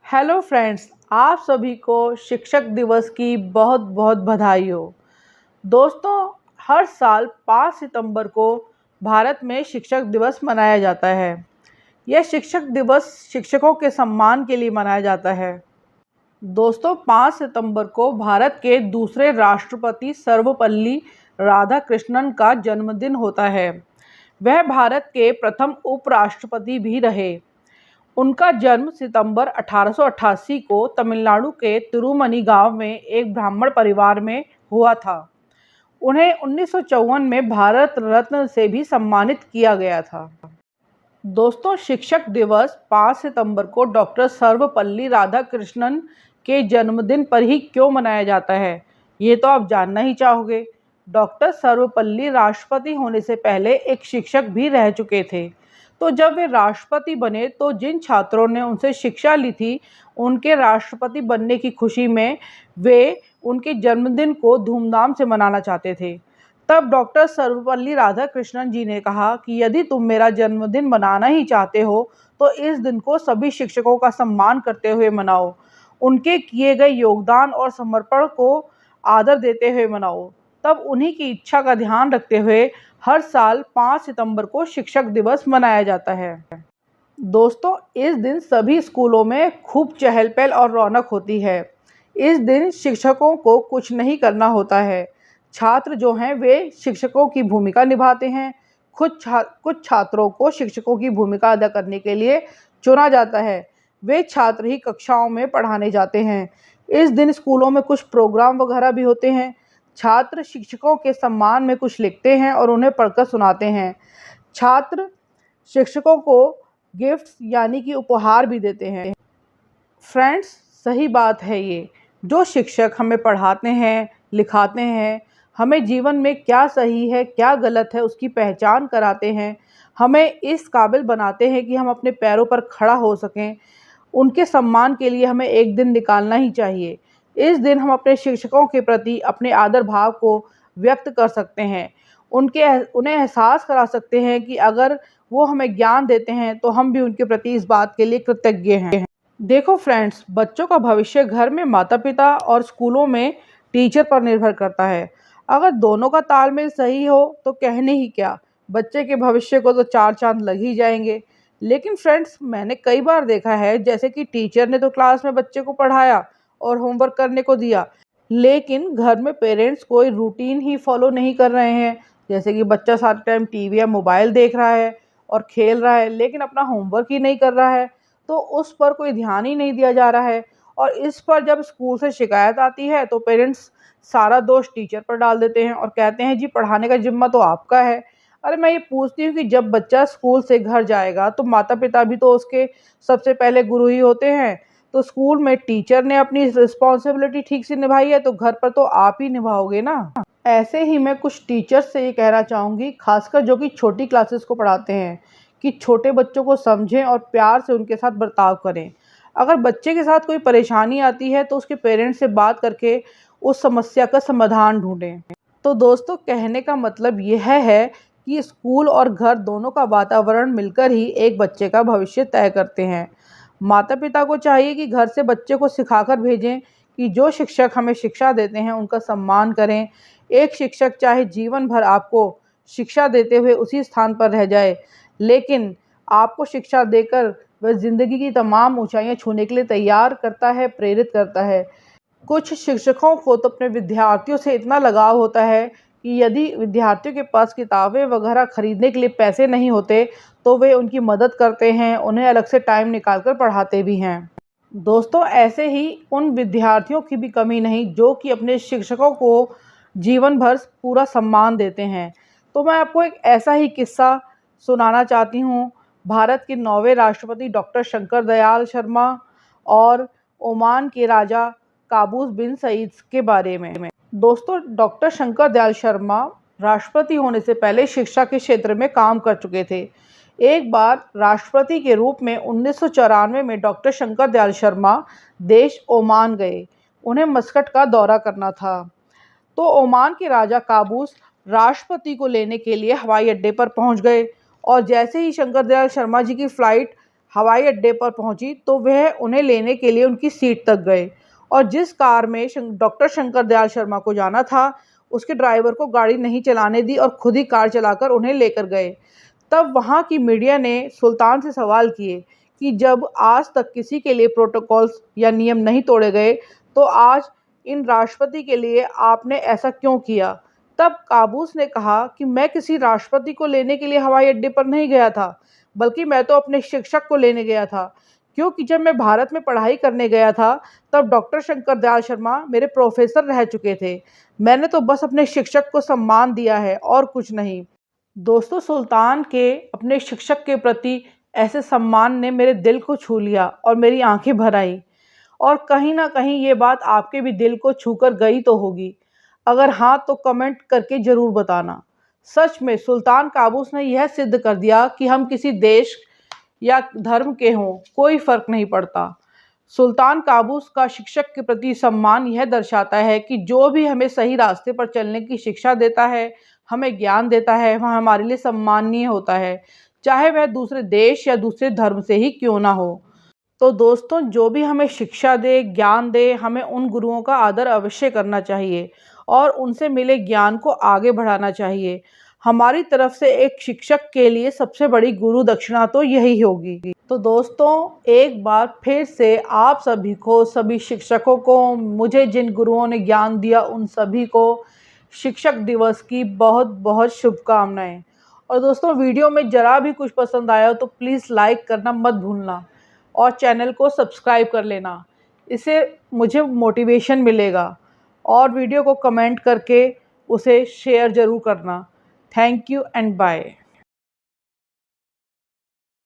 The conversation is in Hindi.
हेलो फ्रेंड्स, आप सभी को शिक्षक दिवस की बहुत बहुत बधाई हो। दोस्तों, हर साल 5 सितंबर को भारत में शिक्षक दिवस मनाया जाता है। यह शिक्षक दिवस शिक्षकों के सम्मान के लिए मनाया जाता है। दोस्तों, 5 सितंबर को भारत के दूसरे राष्ट्रपति सर्वपल्ली राधाकृष्णन का जन्मदिन होता है। वह भारत के प्रथम उपराष्ट्रपति भी रहे। उनका जन्म सितंबर 1888 को तमिलनाडु के तिरुमनी गांव में एक ब्राह्मण परिवार में हुआ था। उन्हें 1954 में भारत रत्न से भी सम्मानित किया गया था। दोस्तों, शिक्षक दिवस 5 सितंबर को डॉक्टर सर्वपल्ली राधाकृष्णन के जन्मदिन पर ही क्यों मनाया जाता है, ये तो आप जानना ही चाहोगे। डॉक्टर सर्वपल्ली राष्ट्रपति होने से पहले एक शिक्षक भी रह चुके थे। तो जब वे राष्ट्रपति बने तो जिन छात्रों ने उनसे शिक्षा ली थी, उनके राष्ट्रपति बनने की खुशी में वे उनके जन्मदिन को धूमधाम से मनाना चाहते थे। तब डॉक्टर सर्वपल्ली राधाकृष्णन जी ने कहा कि यदि तुम मेरा जन्मदिन मनाना ही चाहते हो तो इस दिन को सभी शिक्षकों का सम्मान करते हुए मनाओ, उनके किए गए योगदान और समर्पण को आदर देते हुए मनाओ। तब उन्हीं की इच्छा का ध्यान रखते हुए हर साल 5 सितंबर को शिक्षक दिवस मनाया जाता है। दोस्तों, इस दिन सभी स्कूलों में खूब चहल पहल और रौनक होती है। इस दिन शिक्षकों को कुछ नहीं करना होता है। छात्र जो हैं वे शिक्षकों की भूमिका निभाते हैं। कुछ छात्रों को शिक्षकों की भूमिका अदा करने के लिए चुना जाता है। वे छात्र ही कक्षाओं में पढ़ाने जाते हैं। इस दिन स्कूलों में कुछ प्रोग्राम वगैरह भी होते हैं। छात्र शिक्षकों के सम्मान में कुछ लिखते हैं और उन्हें पढ़कर सुनाते हैं। छात्र शिक्षकों को गिफ्ट्स यानी कि उपहार भी देते हैं। फ्रेंड्स, सही बात है ये। जो शिक्षक हमें पढ़ाते हैं, लिखाते हैं, हमें जीवन में क्या सही है क्या गलत है उसकी पहचान कराते हैं, हमें इस काबिल बनाते हैं कि हम अपने पैरों पर खड़ा हो सकें, उनके सम्मान के लिए हमें एक दिन निकालना ही चाहिए। इस दिन हम अपने शिक्षकों के प्रति अपने आदर भाव को व्यक्त कर सकते हैं। उन्हें एहसास करा सकते हैं कि अगर वो हमें ज्ञान देते हैं तो हम भी उनके प्रति इस बात के लिए कृतज्ञ हैं। देखो फ्रेंड्स, बच्चों का भविष्य घर में माता पिता और स्कूलों में टीचर पर निर्भर करता है। अगर दोनों का तालमेल सही हो तो कहने ही क्या, बच्चे के भविष्य को तो 4 चांद लग ही जाएंगे। लेकिन फ्रेंड्स, मैंने कई बार देखा है जैसे कि टीचर ने तो क्लास में बच्चे को पढ़ाया और होमवर्क करने को दिया, लेकिन घर में पेरेंट्स कोई रूटीन ही फॉलो नहीं कर रहे हैं। जैसे कि बच्चा सारा टाइम टीवी या मोबाइल देख रहा है और खेल रहा है, लेकिन अपना होमवर्क ही नहीं कर रहा है, तो उस पर कोई ध्यान ही नहीं दिया जा रहा है। और इस पर जब स्कूल से शिकायत आती है तो पेरेंट्स सारा दोष टीचर पर डाल देते हैं और कहते हैं जी पढ़ाने का जिम्मा तो आपका है। अरे मैं ये पूछती हूँ कि जब बच्चा स्कूल से घर जाएगा तो माता पिता भी तो उसके सबसे पहले गुरु ही होते हैं। तो स्कूल में टीचर ने अपनी रिस्पॉन्सिबिलिटी ठीक से निभाई है तो घर पर तो आप ही निभाओगे ना। ऐसे ही मैं कुछ टीचर्स से ये कहना चाहूँगी, खासकर जो कि छोटी क्लासेस को पढ़ाते हैं, कि छोटे बच्चों को समझें और प्यार से उनके साथ बर्ताव करें। अगर बच्चे के साथ कोई परेशानी आती है तो उसके पेरेंट्स से बात करके उस समस्या का समाधान ढूंढें। तो दोस्तों, कहने का मतलब यह है कि स्कूल और घर दोनों का वातावरण मिलकर ही एक बच्चे का भविष्य तय करते हैं। माता पिता को चाहिए कि घर से बच्चे को सिखाकर भेजें कि जो शिक्षक हमें शिक्षा देते हैं उनका सम्मान करें। एक शिक्षक चाहे जीवन भर आपको शिक्षा देते हुए उसी स्थान पर रह जाए, लेकिन आपको शिक्षा देकर वह ज़िंदगी की तमाम ऊंचाइयां छूने के लिए तैयार करता है, प्रेरित करता है। कुछ शिक्षकों को तो अपने विद्यार्थियों से इतना लगाव होता है कि यदि विद्यार्थियों के पास किताबें वगैरह खरीदने के लिए पैसे नहीं होते तो वे उनकी मदद करते हैं, उन्हें अलग से टाइम निकाल कर पढ़ाते भी हैं। दोस्तों, ऐसे ही उन विद्यार्थियों की भी कमी नहीं जो कि अपने शिक्षकों को जीवन भर पूरा सम्मान देते हैं। तो मैं आपको एक ऐसा ही किस्सा सुनाना चाहती हूँ, भारत के 9वें राष्ट्रपति डॉक्टर शंकर दयाल शर्मा और ओमान के राजा काबूस बिन सईद के बारे में। दोस्तों, डॉक्टर शंकर दयाल शर्मा राष्ट्रपति होने से पहले शिक्षा के क्षेत्र में काम कर चुके थे। एक बार राष्ट्रपति के रूप में 1994 में डॉक्टर शंकर दयाल शर्मा देश ओमान गए। उन्हें मस्कट का दौरा करना था। तो ओमान के राजा काबूस राष्ट्रपति को लेने के लिए हवाई अड्डे पर पहुंच गए और जैसे ही शंकर दयाल शर्मा जी की फ़्लाइट हवाई अड्डे पर पहुंची तो वह उन्हें लेने के लिए उनकी सीट तक गए और जिस कार में डॉक्टर शंकर दयाल शर्मा को जाना था, उसके ड्राइवर को गाड़ी नहीं चलाने दी और खुद ही कार चलाकर उन्हें लेकर गए। तब वहाँ की मीडिया ने सुल्तान से सवाल किए कि जब आज तक किसी के लिए प्रोटोकॉल्स या नियम नहीं तोड़े गए, तो आज इन राष्ट्रपति के लिए आपने ऐसा क्यों किया? तब काबूस ने कहा कि मैं किसी राष्ट्रपति को लेने के लिए हवाई अड्डे पर नहीं गया था, बल्कि मैं तो अपने शिक्षक को लेने गया था। क्योंकि जब मैं भारत में पढ़ाई करने गया था, तब डॉक्टर शंकर दयाल शर्मा मेरे प्रोफेसर रह चुके थे। मैंने तो बस अपने शिक्षक को सम्मान दिया है और कुछ नहीं। दोस्तों, सुल्तान के अपने शिक्षक के प्रति ऐसे सम्मान ने मेरे दिल को छू लिया और मेरी आंखें भर आईं। और कहीं न कहीं ये बात आपके भी दिल को छूकर गई तो होगी। अगर हाँ, तो कमेंट करके ज़रूर बताना। सच में सुल्तान काबूस ने यह सिद्ध कर दिया कि हम किसी देश या धर्म के हों, कोई फ़र्क नहीं पड़ता। सुल्तान काबूस का शिक्षक के प्रति सम्मान यह दर्शाता है कि जो भी हमें सही रास्ते पर चलने की शिक्षा देता है, हमें ज्ञान देता है, वह हमारे लिए सम्माननीय होता है, चाहे वह दूसरे देश या दूसरे धर्म से ही क्यों ना हो। तो दोस्तों, जो भी हमें शिक्षा दे, ज्ञान दे, हमें उन गुरुओं का आदर अवश्य करना चाहिए और उनसे मिले ज्ञान को आगे बढ़ाना चाहिए। हमारी तरफ से एक शिक्षक के लिए सबसे बड़ी गुरु दक्षिणा तो यही होगी। तो दोस्तों, एक बार फिर से आप सभी को, सभी शिक्षकों को, मुझे जिन गुरुओं ने ज्ञान दिया उन सभी को शिक्षक दिवस की बहुत बहुत शुभकामनाएं। और दोस्तों, वीडियो में ज़रा भी कुछ पसंद आया हो तो प्लीज़ लाइक करना मत भूलना और चैनल को सब्सक्राइब कर लेना। इससे मुझे मोटिवेशन मिलेगा और वीडियो को कमेंट करके उसे शेयर ज़रूर करना। Thank you and bye.